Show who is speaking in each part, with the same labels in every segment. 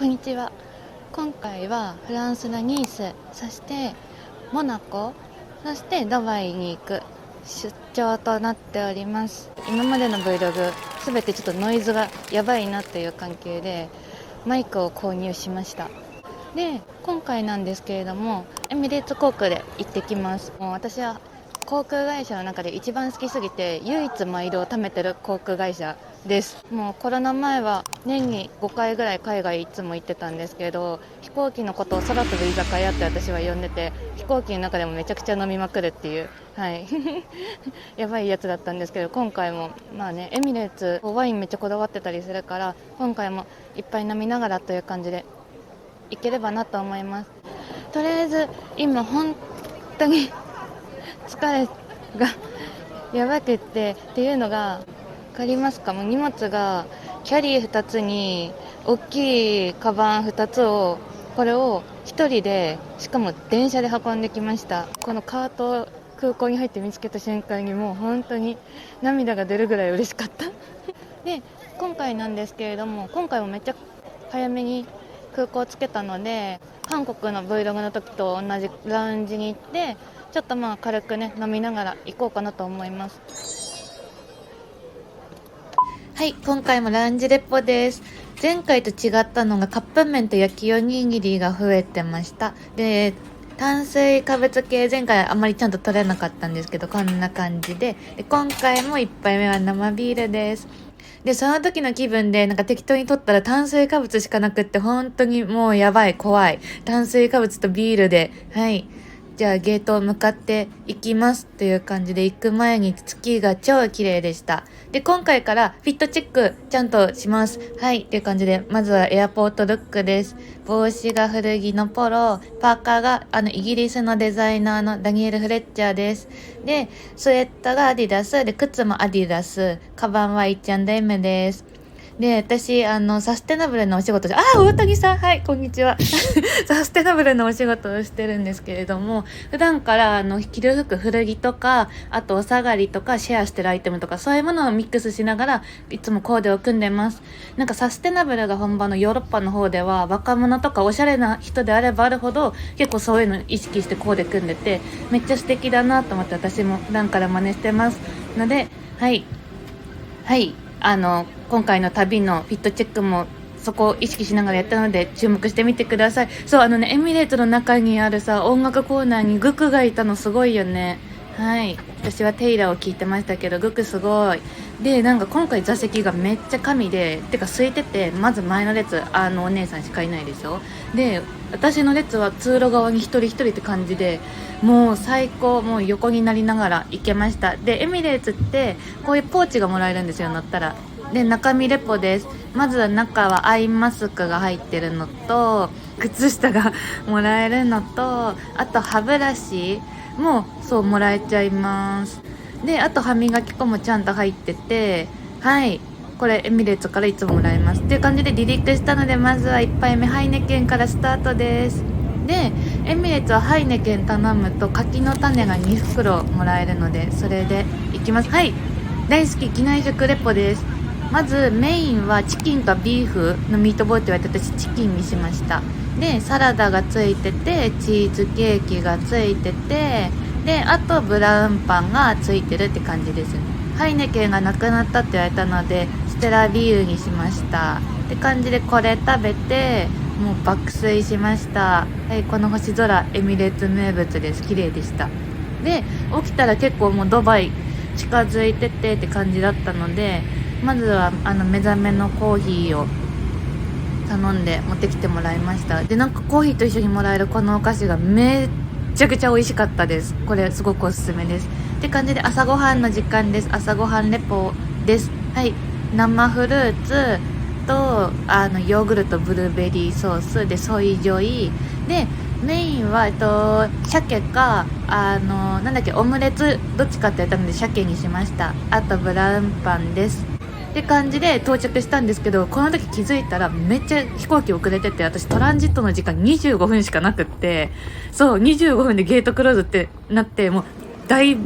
Speaker 1: こんにちは。今回はフランスのニース、そしてモナコ、そしてドバイに行く出張となっております。今までの Vlog すべてちょっとノイズがやばいなという関係でマイクを購入しました。で、今回なんですけれどもエミレーツ航空で行ってきます。もう私は航空会社の中で一番好きすぎて唯一マイルを貯めてる航空会社です。もうコロナ前は年に5回ぐらい海外いつも行ってたんですけど、飛行機のことを空飛ぶ居酒屋って私は呼んでて、飛行機の中でもめちゃくちゃ飲みまくるっていう、はいやばいやつだったんですけど、今回もまあね、エミレーツワインめっちゃこだわってたりするから、今回もいっぱい飲みながらという感じで行ければなと思います。とりあえず今本当に疲れがやばくっていうのが分かりますか？もう荷物がキャリー2つに大きいカバン2つを、これを1人でしかも電車で運んできました。このカートを空港に入って見つけた瞬間にもう本当に涙が出るぐらい嬉しかったで、今回なんですけれども、今回もめっちゃ早めに空港つけたので、韓国の Vlog の時と同じラウンジに行って、ちょっとまあ軽くね飲みながら行こうかなと思います。はい、今回もラウンジレポです。前回と違ったのがカップ麺と焼きおにぎりが増えてました。で、炭水化物系前回あんまりちゃんと取れなかったんですけど、こんな感じで、今回も1杯目は生ビールです。で、その時の気分でなんか適当に取ったら炭水化物しかなくって、本当にもうやばい、怖い。炭水化物とビールで、はい。じゃあゲートを向かっていきますという感じで、行く前に月が超綺麗でした。で、今回からフィットチェックちゃんとします。はいっていう感じで、まずはエアポートルックです。帽子が古着のポロ、パーカーがイギリスのデザイナーのダニエル・フレッチャーです。で、スウェットがアディダスで、靴もアディダス、カバンは H&M です。で、私、サステナブルのお仕事大谷さん、はい、こんにちは。サステナブルのお仕事をしてるんですけれども、普段から、着る服、古着とか、あとお下がりとか、シェアしてるアイテムとか、そういうものをミックスしながら、いつもコーデを組んでます。なんかサステナブルが本場のヨーロッパの方では、若者とかおしゃれな人であればあるほど、結構そういうの意識してコーデ組んでて、めっちゃ素敵だなと思って私も普段から真似してます。ので、はい。はい。今回の旅のフィットチェックもそこを意識しながらやったので注目してみてください。そう、エミレートの中にあるさ、音楽コーナーにグクがいたのすごいよね。はい。私はテイラーを聞いてましたけど、グクすごい。で、なんか今回座席がめっちゃ神で、てか空いてて、まず前の列、お姉さんしかいないでしょ。で、私の列は通路側に一人一人って感じで、もう最高、もう横になりながら行けました。で、エミレーツってこういうポーチがもらえるんですよ、乗ったら。で、中身レポです。まずは中はアイマスクが入ってるのと、靴下がもらえるのと、あと歯ブラシもそうもらえちゃいます。で、あと歯磨き粉もちゃんと入ってて、はい、これエミレーツからいつももらえますっていう感じで離陸したので、まずは1杯目ハイネケンからスタートです。で、エミレーツはハイネケン頼むと柿の種が2袋もらえるので、それでいきます。はい、大好き機内食レポです。まずメインはチキンかビーフのミートボールって言われて、私チキンにしました。で、サラダがついてて、チーズケーキがついてて、で、あとブラウンパンがついてるって感じですね。ハイネケンがなくなったって言われたので、ステラビールにしましたって感じで、これ食べてもう爆睡しました。はい、この星空エミレーツ名物です。綺麗でした。で、起きたら結構もうドバイ近づいててって感じだったので、まずは目覚めのコーヒーを頼んで持ってきてもらいました。で、なんかコーヒーと一緒にもらえるこのお菓子がめっちゃくちゃ美味しかったです。これすごくおすすめですって感じで、朝ごはんの時間です。朝ごはんレポです。はい、生フルーツとヨーグルトブルーベリーソースでソイジョイで、メインは鮭かなんだっけ、オムレツどっちかって言ったので鮭にしました。あとブラウンパンですって感じで到着したんですけど、この時気づいたらめっちゃ飛行機遅れてて、私トランジットの時間25分しかなくって、そう25分でゲートクローズってなって、もう大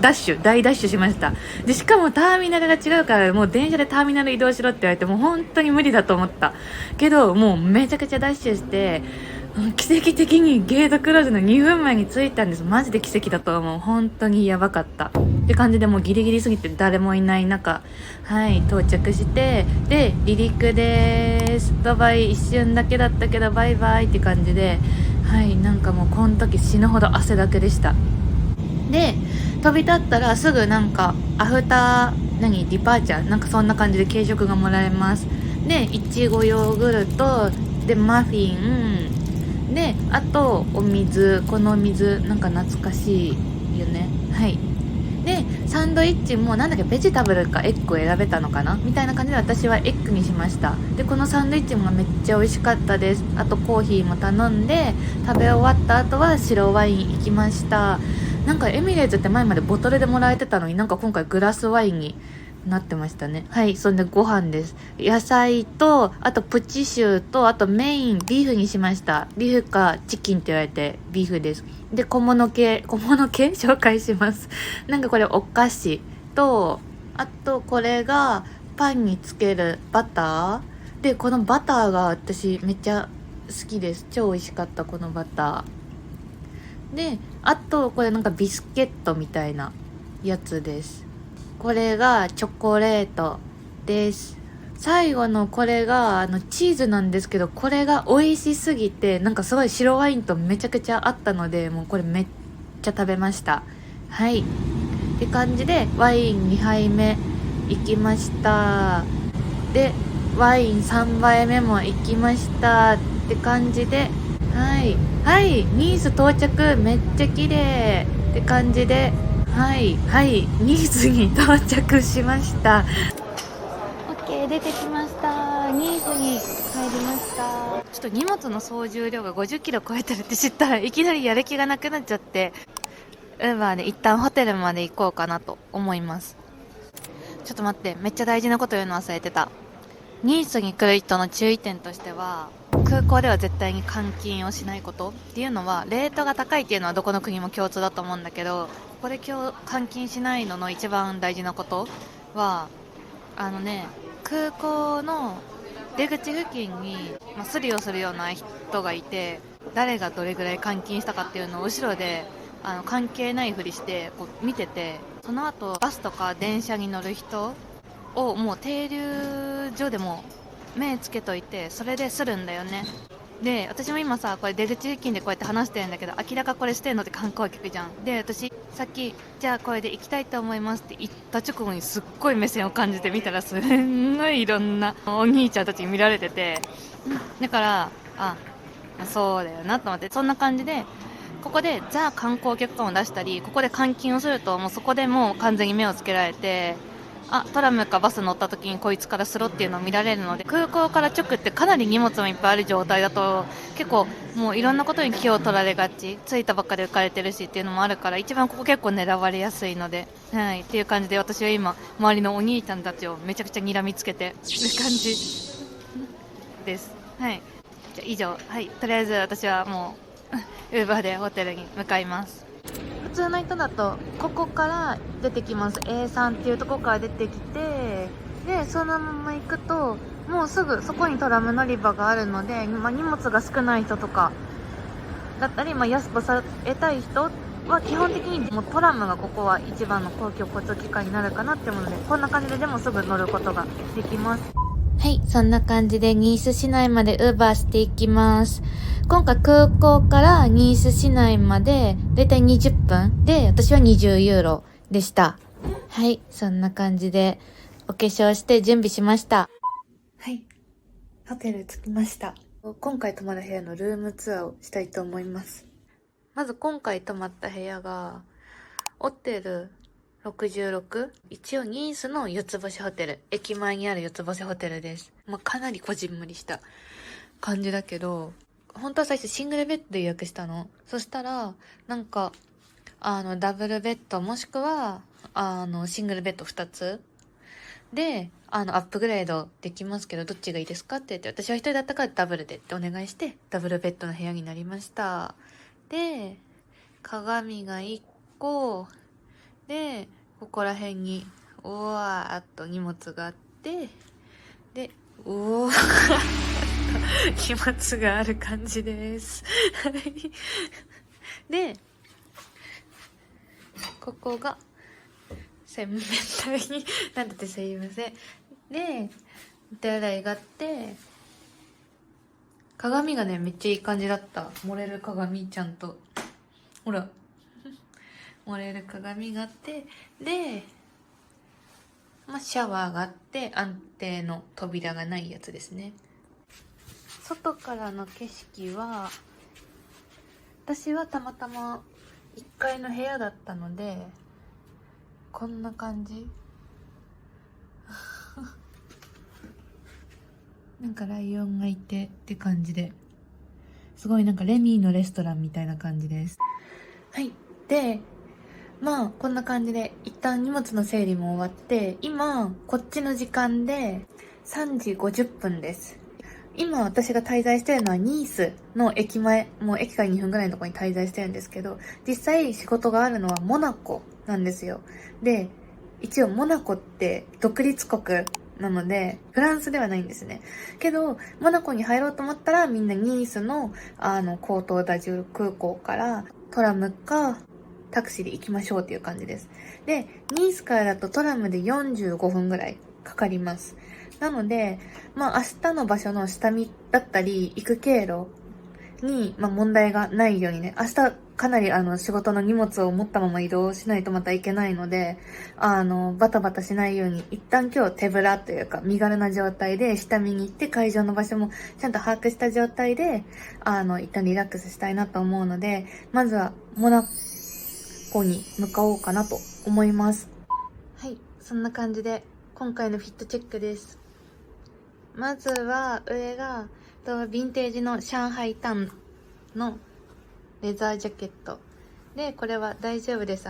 Speaker 1: 大ダッシュしました。で、しかもターミナルが違うから、もう電車でターミナル移動しろって言われて、もう本当に無理だと思った。けど、もうめちゃくちゃダッシュして、奇跡的にゲートクローズの2分前に着いたんです。マジで奇跡だと思う。本当にやばかった。って感じでもうギリギリすぎて誰もいない中、はい、到着して、で、離陸です。ドバイ一瞬だけだったけど、バイバイって感じで、はい、なんかもうこの時死ぬほど汗だくでした。で、飛び立ったらすぐなんか、アフター、ディパーチャーなんかそんな感じで軽食がもらえます。で、いちごヨーグルト、で、マフィン、で、あと、お水、このお水、なんか懐かしいよね。はい。で、サンドイッチもなんだっけ、ベジタブルかエッグを選べたのかなみたいな感じで私はエッグにしました。で、このサンドイッチもめっちゃ美味しかったです。あとコーヒーも頼んで、食べ終わった後は白ワイン行きました。なんかエミレーツって前までボトルでもらえてたのになんか今回グラスワインになってましたね。はい、そんでご飯です。野菜と、あとプチシューと、あとメインビーフにしました。ビーフかチキンって言われてビーフです。で、小物系紹介します。なんかこれお菓子と、あとこれがパンにつけるバター。で、このバターが私めっちゃ好きです。超美味しかった、このバター。で、あとこれなんかビスケットみたいなやつです。これがチョコレートです。最後のこれがチーズなんですけど、これが美味しすぎてなんかすごい白ワインとめちゃくちゃあったので、もうこれめっちゃ食べました。はい、って感じでワイン2杯目行きました。で、ワイン3杯目も行きましたって感じで、はいはい、ニース到着めっちゃ綺麗って感じで、はいはい、ニースに到着しました。 OK、 出てきました。ニースに入りました。ちょっと荷物の総重量が50キロ超えてるって知ったらいきなりやる気がなくなっちゃって、ウーバーで一旦ホテルまで行こうかなと思います。ちょっと待って、めっちゃ大事なこと言うの忘れてた。ニースに来る人の注意点としては、空港では絶対に換金をしないことっていうのは、レートが高いっていうのはどこの国も共通だと思うんだけど、ここで今日換金しないのの一番大事なことは、空港の出口付近に、スリをするような人がいて、誰がどれぐらい換金したかっていうのを後ろで関係ないふりしてこう見てて、その後バスとか電車に乗る人をもう停留所でも目つけといて、それでするんだよね。で、私も今さ、これ出口付近でこうやって話してるんだけど、明らかこれしてんのって観光客じゃん。で、私さっきじゃあこれで行きたいと思いますって言った直後にすっごい目線を感じて見たら、すんごいいろんなお兄ちゃんたちに見られてて、だからそうだよなと思って、そんな感じでここでザ観光客感を出したり、ここで換金をするともうそこでもう完全に目をつけられて、トラムかバス乗った時にこいつからスロっていうのを見られるので、空港から直ってかなり荷物もいっぱいある状態だと結構もういろんなことに気を取られがち、着いたばっかで浮かれてるしっていうのもあるから、一番ここ結構狙われやすいので、はいっていう感じで、私は今周りのお兄ちゃんたちをめちゃくちゃ睨みつけてる感じです。はい、じゃ以上、はい、とりあえず私はもうウーバーでホテルに向かいます。普通の人だとここから出てきます。 A3 っていうところから出てきて、でそのまま行くともうすぐそこにトラム乗り場があるので、荷物が少ない人とかだったり、安くされたい人は基本的にもうトラムがここは一番の公共交通機関になるかなって思うので、こんな感じででもすぐ乗ることができます。はい、そんな感じでニース市内までウーバーしていきます。今回空港からニース市内までだいたい20分で、私は20ユーロでした。はい、そんな感じでお化粧して準備しました。はい、ホテル着きました。今回泊まる部屋のルームツアーをしたいと思います。まず今回泊まった部屋がホテル66、一応ニースの四つ星ホテル、駅前にある四つ星ホテルです。かなりこじんまりした感じだけど、本当は最初シングルベッドで予約したの。そしたらなんかダブルベッドもしくはシングルベッド2つでアップグレードできますけどどっちがいいですかって言って、私は一人だったからダブルでってお願いしてダブルベッドの部屋になりました。で、鏡が1個でここら辺にうわーっと荷物があって、でうわーっと荷物がある感じですでここが洗面台になっててすいません。でお手洗いがあって、鏡がねめっちゃいい感じだった。漏れる鏡、ちゃんとほら漏れる鏡があって、でシャワーがあって、安定の扉がないやつですね。外からの景色は、私はたまたま1階の部屋だったのでこんな感じなんかライオンがいてって感じで、すごいなんかレミーのレストランみたいな感じです。はい。でこんな感じで一旦荷物の整理も終わって、今こっちの時間で3時50分です。今私が滞在してるのはニースの駅前、もう駅から2分ぐらいのところに滞在してるんですけど、実際仕事があるのはモナコなんですよ。で一応モナコって独立国なのでフランスではないんですね。けどモナコに入ろうと思ったら、みんなニースのコートダジュール空港からトラムかタクシーで行きましょうっていう感じです。でニースからだとトラムで45分ぐらいかかります。なので明日の場所の下見だったり行く経路に、問題がないようにね、明日かなり仕事の荷物を持ったまま移動しないとまたいけないので、バタバタしないように一旦今日手ぶらというか身軽な状態で下見に行って、会場の場所もちゃんと把握した状態で一旦リラックスしたいなと思うので、まずはモナコに向かおうかなと思います。はい、そんな感じで今回のフィットチェックです。まずは上がヴィンテージの上海タンのレザージャケットで、これは大丈夫です、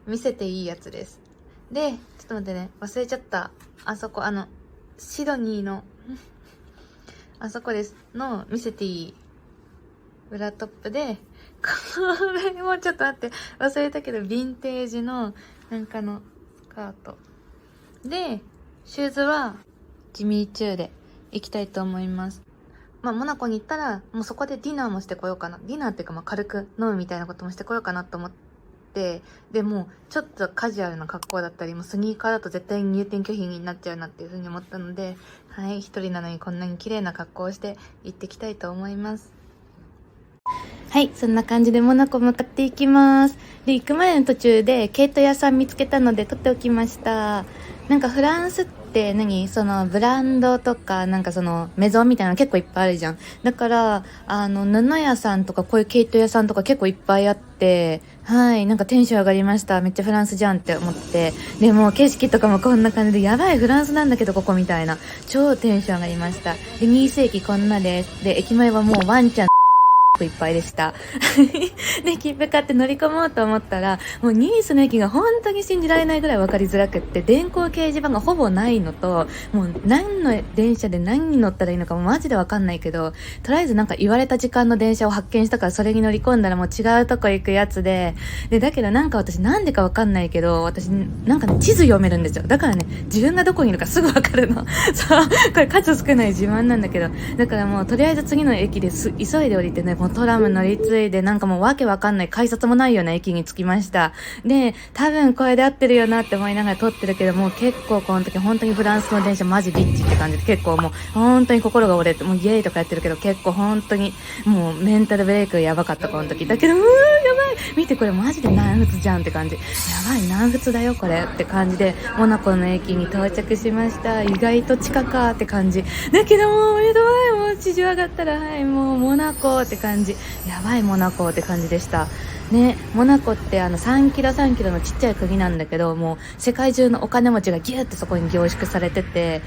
Speaker 1: 見せていいやつです。でちょっと待ってね、忘れちゃった。あそこシドニーのあそこですの見せていい裏トップで、これもちょっと待って忘れたけど、ヴィンテージのなんかのスカートで、シューズはジミーチューで行きたいと思います。モナコに行ったらもうそこでディナーもしてこようかな、ディナーっていうか軽く飲むみたいなこともしてこようかなと思って、でもちょっとカジュアルな格好だったり、もうスニーカーだと絶対に入店拒否になっちゃうなっていう風に思ったので、はい、一人なのにこんなに綺麗な格好をして行ってきたいと思います。はい、そんな感じでモナコ向かっていきます。で行く前の途中でケイト屋さん見つけたので撮っておきました。なんかフランスってそのブランドとかなんかそのメゾンみたいなの結構いっぱいあるじゃん。だから布屋さんとかこういう毛糸屋さんとか結構いっぱいあって、はい、なんかテンション上がりました。めっちゃフランスじゃんって思って、でも景色とかもこんな感じで、やばいフランスなんだけどここみたいな、超テンション上がりました。でニース駅こんなです。で駅前はもうワンちゃんいっぱいでしたで切符買って乗り込もうと思ったら、もうニースの駅が本当に信じられないぐらい分かりづらくって、電光掲示板がほぼないのと、もう何の電車で何に乗ったらいいのかもマジで分かんないけど、とりあえずなんか言われた時間の電車を発見したからそれに乗り込んだらもう違うとこ行くやつで、だけどなんか私なんでか分かんないけど、私なんかね地図読めるんですよ。だからね自分がどこにいるかすぐ分かるのそうこれ数少ない自慢なんだけど、だからもうとりあえず次の駅です急いで降りてね、もうトラム乗り継いで、なんかもうわけわかんない改札もないような駅に着きました。で多分これで合ってるよなって思いながら撮ってるけど、もう結構この時本当にフランスの電車マジリッチって感じで、結構もう本当に心が折れて、もうイエーイとかやってるけど、結構本当にもうメンタルブレイクやばかったこの時だけど、やばい見てこれマジで南仏じゃんって感じ、やばい南仏だよこれって感じで、モナコの駅に到着しました。意外と近かって感じだけど、もうやばい、もう地上上がったらはいもうモナコって感じ、やばいモナコって感じでしたね。モナコって3キロ3キロのちっちゃい国なんだけど、もう世界中のお金持ちがギューってそこに凝縮されてて、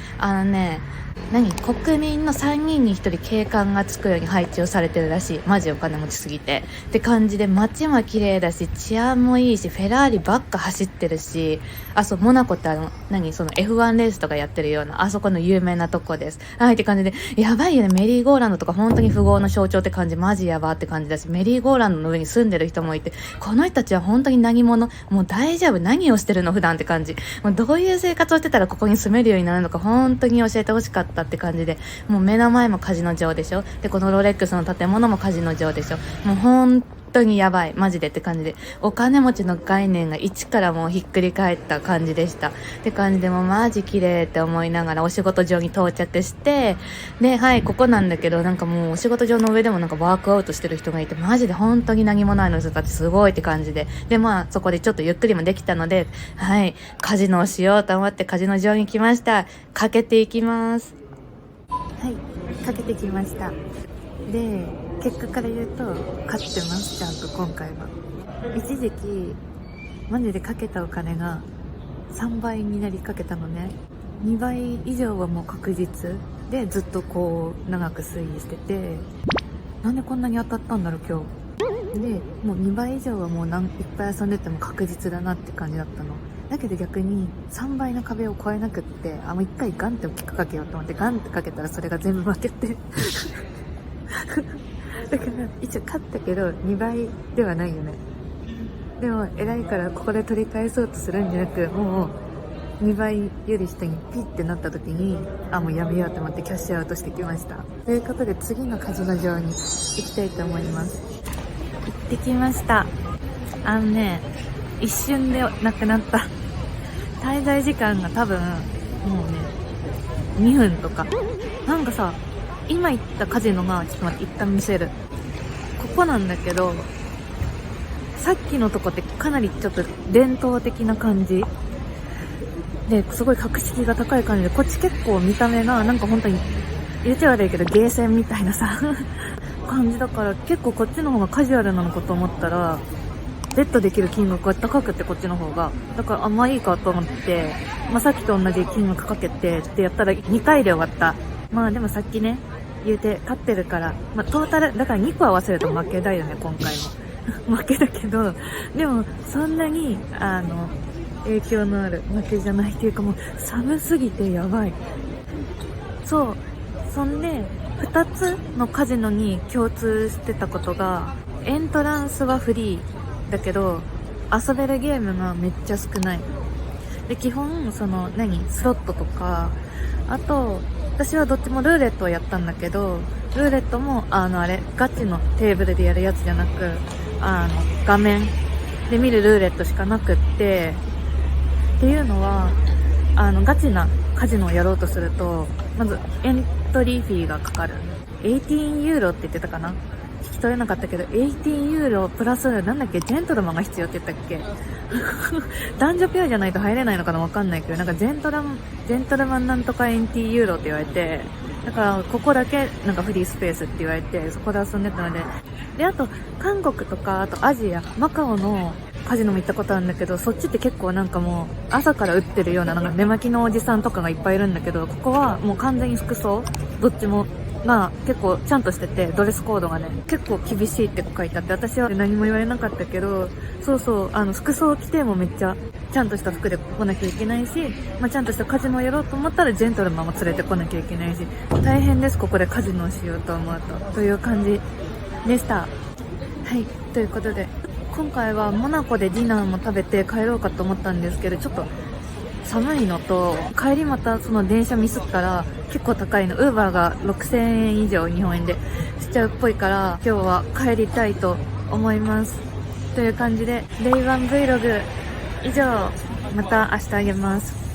Speaker 1: 国民の3人に1人警官がつくように配置をされてるらしい。マジお金持ちすぎてって感じで、街も綺麗だし治安もいいし、フェラーリばっか走ってるし、そうモナコってその F1 レースとかやってるようなあそこの有名なとこです。はいって感じで、やばいよね。メリーゴーランドとか本当に富豪の象徴って感じ、マジやばって感じだし、メリーゴーランドの上に住んでる人ももいて、この人たちは本当に何者、もう大丈夫、何をしてるの普段って感じ。もうどういう生活をしてたらここに住めるようになるのか本当に教えてほしかったって感じで、もう目の前もカジノ場でしょ。で、このロレックスの建物もカジノ場でしょ。もう本当にやばい、マジでって感じで、お金持ちの概念が一からもうひっくり返った感じでしたって感じで、もうマジ綺麗って思いながらお仕事場に到着して、で、はい、ここなんだけど、なんかもうお仕事場の上でもなんかワークアウトしてる人がいて、マジで本当に何もないの人たちすごいって感じで、で、まあそこでちょっとゆっくりもできたので、はい、カジノをしようと思ってカジノ場に来ました。かけていきます。はい、かけてきました。で、結果から言うと勝ってます。ちゃんと今回は一時期マジでかけたお金が3倍になりかけたのね。2倍以上はもう確実で、ずっとこう長く推移してて、なんでこんなに当たったんだろう今日で。もう2倍以上はもういっぱい遊んでても確実だなって感じだったの。だけど逆に3倍の壁を越えなくって、もう1回ガンって大きくかけようと思ってガンってかけたらそれが全部負けてだから一応勝ったけど2倍ではないよね。でも偉いからここで取り返そうとするんじゃなく、もう2倍より下にピッてなった時に、もうやめようと思ってキャッシュアウトしてきました。ということで次のカジノ場に行きたいと思います。行ってきました。一瞬でなくなった。滞在時間が多分もうね2分とか。なんかさ、今行ったカジノが、ちょっと待って、一旦見せる。ここなんだけど、さっきのとこってかなりちょっと伝統的な感じですごい格式が高い感じで、こっち結構見た目がなんか本当に言っちゃ悪いけどゲーセンみたいなさ感じだから、結構こっちの方がカジュアルなのかと思ったらベットできる金額が高くて、こっちの方がだからまあいいかと思って、さっきと同じ金額かけてってやったら2回で終わった。でもさっきね言うて勝ってるから、トータルだから2個合わせると負けだよね今回も負けだけど、でもそんなに影響のある負けじゃないっていうか、もう寒すぎてやばい。そう、そんで2つのカジノに共通してたことが、エントランスはフリーだけど遊べるゲームがめっちゃ少ないで、基本そのスロットとか、あと私はどっちもルーレットをやったんだけど、ルーレットもあれガチのテーブルでやるやつじゃなく、画面で見るルーレットしかなくって、っていうのはガチなカジノをやろうとすると、まずエントリーフィーがかかる。18ユーロって言ってたかな、聞き取れなかったけど、18ユーロプラスなんだっけ、ジェントルマンが必要って言ったっけ男女ペアじゃないと入れないのかな、わかんないけど、なんかジェントルマンなんとか20ユーロって言われて、だからここだけなんかフリースペースって言われて、そこで遊んでたので、あと韓国とか、あとアジアマカオのカジノも行ったことあるんだけど、そっちって結構なんかもう朝から打ってるような、なんか寝巻きのおじさんとかがいっぱいいるんだけど、ここはもう完全に服装どっちも結構ちゃんとしてて、ドレスコードがね結構厳しいって書いてあって、私は何も言われなかったけど、そう服装着てもめっちゃちゃんとした服で来なきゃいけないし、ちゃんとしたカジノをやろうと思ったらジェントルマンも連れてこなきゃいけないし、大変です、ここでカジノをしようと思うという感じでした。はい、ということで今回はモナコでディナーも食べて帰ろうかと思ったんですけど、ちょっと寒いのと、帰りまたその電車ミスったら結構高いの、ウーバーが6000円以上日本円でしちゃうっぽいから、今日は帰りたいと思いますという感じで、デイワン Vlog 以上、また明日あげます。